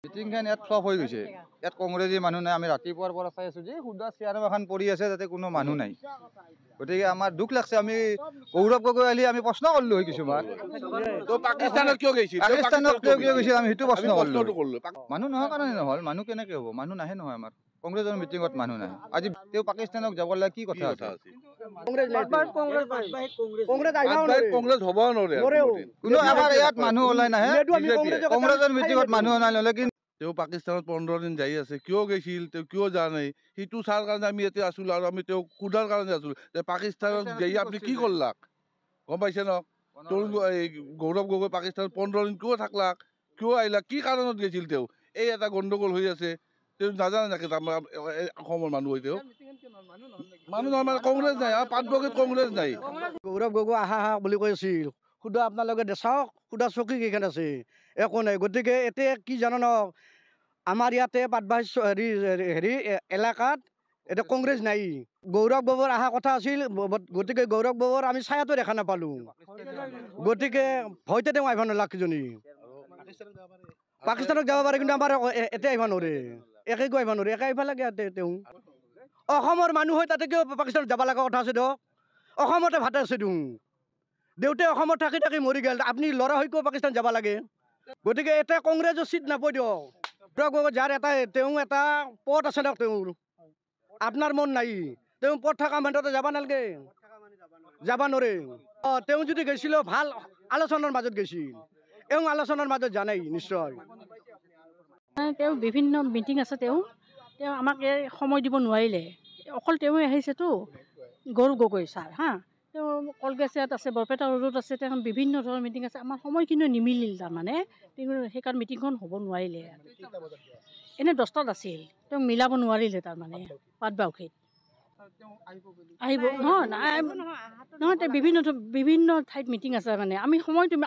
মিটিংখন ইয়াত ফ্লপ হৈ গৈছে। ইয়াত কংগ্ৰেছী মানুহ নাই। আমি ৰাতিপুৱাৰ পৰা চাই আছোঁ যে সুদা চেয়াৰ এখন পৰি আছে, তাতে কোনো মানুহ নাই। গতিকে আমাৰ দুখ লাগছে। আমি গৌৰৱ গগৈ আহি আমি প্ৰশ্ন কৰিলোঁ হয় কিছুমান। পাকিস্তানত কিয় গৈছিল? পাকিস্তানত কিয় গৈছিল আমি সেইটো প্ৰশ্ন কৰিলোঁ। মানুহ নোহোৱাৰ কাৰণে নহ'ল। মানুহ কেনেকৈ হ'ব? মানুহ নাহে নহয় আমাৰ কংগ্ৰেছৰ মিটিঙত মানুহ নাহে। আজি তেওঁ পাকিস্তানক যাব লাগে কি কথা আছে? কংগ্ৰেছ হ'ব নোৱাৰে। কোনো আমাৰ ইয়াত মানুহ ওলাই নাহে। কংগ্ৰেছৰ মিটিঙত মানুহ ওলাই কিন্তু তেওঁ পাকিস্তানত 15 দিন যাই আছে, কিয় গৈছিল, তেওঁ কিয় যোৱা নাই, সেইটো চাৰ কাৰণে আমি ইয়াতে আছিলোঁ আৰু আমি তেওঁক সোধাৰ কাৰণে আছিলোঁ যে পাকিস্তানত যাই আপুনি কি কৰলাক, গম পাইছে ন? গৌৰৱ গগৈ পাকিস্তানত 15 দিন কিয় থাকলাক, কিয় আহিলাক, কি কাৰণত গৈছিল তেওঁ? এই এটা গণ্ডগোল হৈ আছে। তেওঁ নাজানে নেকি অসমৰ মানুহ হৈ তেওঁ মানুহ নহয় মানে কংগ্ৰেছ নাই, পাটবগীত কংগ্ৰেছ নাই। গৌৰৱ গগৈ আহা বুলি কৈ আছিল, সুধা আপোনালোকে চাওক, সুধা চকী কেইখন আছে, একো নাই। গতিকে এতিয়া কি জানো ন, আমাৰ ইয়াতে পাটবাহী হেৰি এলেকাত এতিয়া কংগ্ৰেছ নাই। গৌৰৱ গগৈৰ অহা কথা আছিল, গতিকে গৌৰৱ গগৈৰ আমি ছায়াটো দেখা নাপালোঁ। গতিকে ভয়তে তেওঁ আহিব নালাগ কিজনী। পাকিস্তানত যাব পাৰে কিন্তু আমাৰ এতিয়া আহিব নোৱাৰে, একেকো আহিব নোৱাৰে, একে আহিব লাগে ইয়াতে। তেওঁ অসমৰ মানুহ হৈ তাতে কিয় পাকিস্তানত যাব লগা কথা আছে দিয়ক? অসমতে ভাতে আছে দিওঁ, দেউতাই অসমত থাকি থাকি মৰি গ'ল, আপুনি ল'ৰা হৈ কিয় পাকিস্তান যাব লাগে? গতিকে এতিয়া কংগ্ৰেছৰ চিট নাপায় দিয়ক। যাৰ এটা তেওঁ এটা পদ আছে দিয়ক, তেওঁৰ আপোনাৰ মন নাই, তেওঁ পদ থকা মানুহতে যাব নালাগে, যাব নোৱাৰে। তেওঁ যদি গৈছিল ভাল আলোচনাৰ মাজত গৈছিল, এওঁ আলোচনাৰ মাজত জানাই নিশ্চয়। তেওঁ বিভিন্ন মিটিং আছে, তেওঁ আমাক সময় দিব নোৱাৰিলে। অকল তেওঁৱে আহিছেতো, গৌৰৱ গগৈ ছাৰ তেওঁ কলগেছিয়াত আছে, বৰপেটা ৰোডত আছে, তেওঁ বিভিন্ন ধৰণৰ মিটিং আছে। আমাৰ সময়খিনি নিমিলিল, তাৰমানে তেওঁ সেইকাৰণে মিটিংখন হ'ব নোৱাৰিলে। এনেই 10টাত আছিল, তেওঁ মিলাব নোৱাৰিলে তাৰমানে পাটবাউসীত আহিব নহয়। তেওঁ বিভিন্ন ঠাইত মিটিং আছে, মানে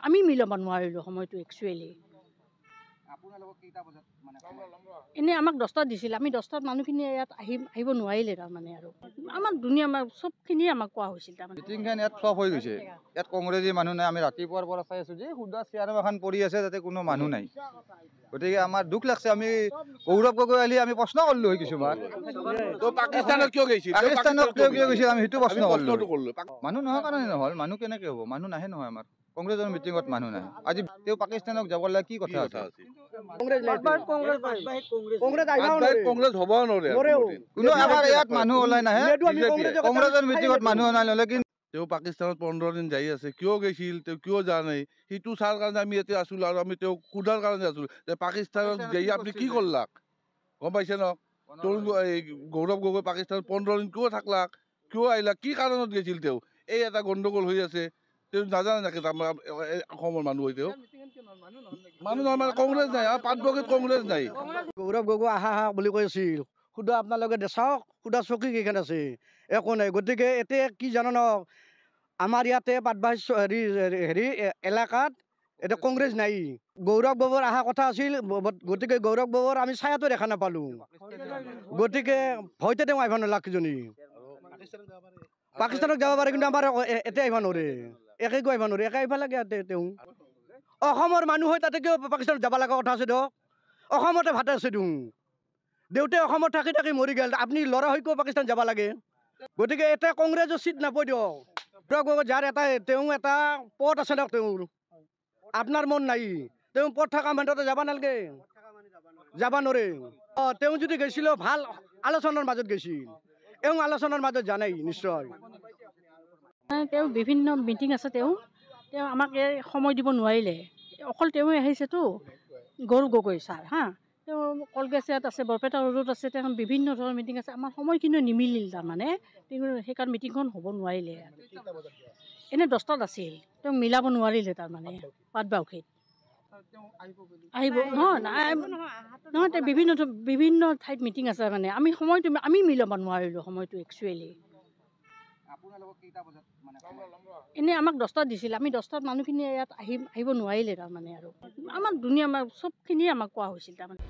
আমি মিলাব নোৱাৰিলোঁ সময়টো একচুৱেলি। এনেই আমাক 10টাত দিছিল, আমি 10টাত মানুহখিনি ইয়াত আহিব নোৱাৰিলে তাৰমানে। আৰু আমাৰ চবখিনিয়ে আমাক কোৱা হৈছিল তাৰমানে। মিটিংখন ইয়াত ফ্লপ হৈ গৈছে। ইয়াত কংগ্ৰেছী মানুহ নাই। আমি ৰাতিপুৱাৰ পৰা চাই আছোঁ যে সুদা চেয়াৰ এখন পৰি আছে, তাতে কোনো মানুহ নাই। গতিকে আমাৰ দুখ লাগছে। আমি গৌৰৱ গগৈ আহি আমি প্ৰশ্ন কৰিলোঁ হয় কিছুমান। পাকিস্তানত কিয় গৈছিল? পাকিস্তানত কিয় গৈছিল আমি সেইটো প্ৰশ্ন কৰিলোঁ। মানুহ নোহোৱাৰ কাৰণে নহ'ল। মানুহ কেনেকৈ হ'ব? মানুহ নাহে নহয় আমাৰ কংগ্ৰেছৰ মিটিঙত মানুহ নাহে। আজি তেওঁ পাকিস্তানক যাব লাগে কি কথা আছে? কংগ্ৰেছ হ'ব নোৱাৰে। কোনো আমাৰ ইয়াত মানুহ ওলাই নাহে। কংগ্ৰেছৰ মিটিঙত মানুহ ওলাই কিন্তু তেওঁ পাকিস্তানত 15 দিন যাই আছে, কিয় গৈছিল, তেওঁ কিয় যোৱা নাই, সেইটো চাৰ কাৰণে আমি ইয়াতে আছিলোঁ আৰু আমি তেওঁক সোধাৰ কাৰণে আছিলোঁ যে পাকিস্তানত যাই আপুনি কি কৰলাক, গম পাইছে ন? গৌৰৱ গগৈ পাকিস্তানত 15 দিন কিয় থাকলাক, কিয় আহিলাক, কি কাৰণত গৈছিল তেওঁ? এই এটা গণ্ডগোল হৈ আছে। তেওঁ নাজানে নেকি অসমৰ মানুহ হৈ তেওঁ মানুহ নহয় মানে কংগ্ৰেছ নাই, পাটবগীত কংগ্ৰেছ নাই। গৌৰৱ গগৈ আহা বুলি কৈ আছিল, সুধা আপোনালোকে চাওক, সুধা চকী কেইখন আছে, একো নাই। গতিকে এতিয়া কি জানো ন, আমাৰ ইয়াতে পাটবাহী হেৰি এলেকাত এতিয়া কংগ্ৰেছ নাই। গৌৰৱ গগৈৰ অহা কথা আছিল, গতিকে গৌৰৱ গগৈৰ আমি ছায়াটো দেখা নাপালোঁ। গতিকে ভয়তে তেওঁ আহিব নালাগ কিজনী। পাকিস্তানত যাব পাৰে কিন্তু আমাৰ এতিয়া আহিব নোৱাৰে, একেকো আহিব নোৱাৰে, একে আহিব লাগে ইয়াতে। তেওঁ অসমৰ মানুহ হৈ তাতে কিয় পাকিস্তানত যাব লগা কথা আছে দিয়ক? অসমতে ভাতে আছে দিওঁ, দেউতাই অসমত থাকি থাকি মৰি গ'ল, আপুনি ল'ৰা হৈ কিয় পাকিস্তান যাব লাগে? গতিকে এতিয়া কংগ্ৰেছৰ চিট নাপায় দিয়ক। যাৰ এটা তেওঁ এটা পদ আছে দিয়ক, তেওঁৰ আপোনাৰ মন নাই, তেওঁ পদ থকা মানুহতে যাব নালাগে, যাব নোৱাৰে। তেওঁ যদি গৈছিল ভাল আলোচনাৰ মাজত গৈছিল, এওঁ আলোচনাৰ মাজত জানাই নিশ্চয়। তেওঁ বিভিন্ন মিটিং আছে, তেওঁ আমাক সময় দিব নোৱাৰিলে। অকল তেওঁৱে আহিছেতো, গৌৰৱ গগৈ ছাৰ তেওঁ কলগেছিয়াত আছে, বৰপেটা ৰোডত আছে, তেওঁ বিভিন্ন ধৰণৰ মিটিং আছে। আমাৰ সময়খিনি নিমিলিল, তাৰমানে তেওঁ সেইকাৰণে মিটিংখন হ'ব নোৱাৰিলে। এনেই 10টাত আছিল, তেওঁ মিলাব নোৱাৰিলে তাৰমানে পাটবাউসীত আহিব নহয়। তেওঁ বিভিন্ন ঠাইত মিটিং আছে, মানে আমি মিলাব নোৱাৰিলোঁ সময়টো একচুৱেলি। এনেই আমাক 10টাত দিছিল, আমি 10টাত মানুহখিনি ইয়াত আহিব নোৱাৰিলে তাৰমানে। আৰু আমাৰ চবখিনিয়ে আমাক কোৱা হৈছিল তাৰমানে।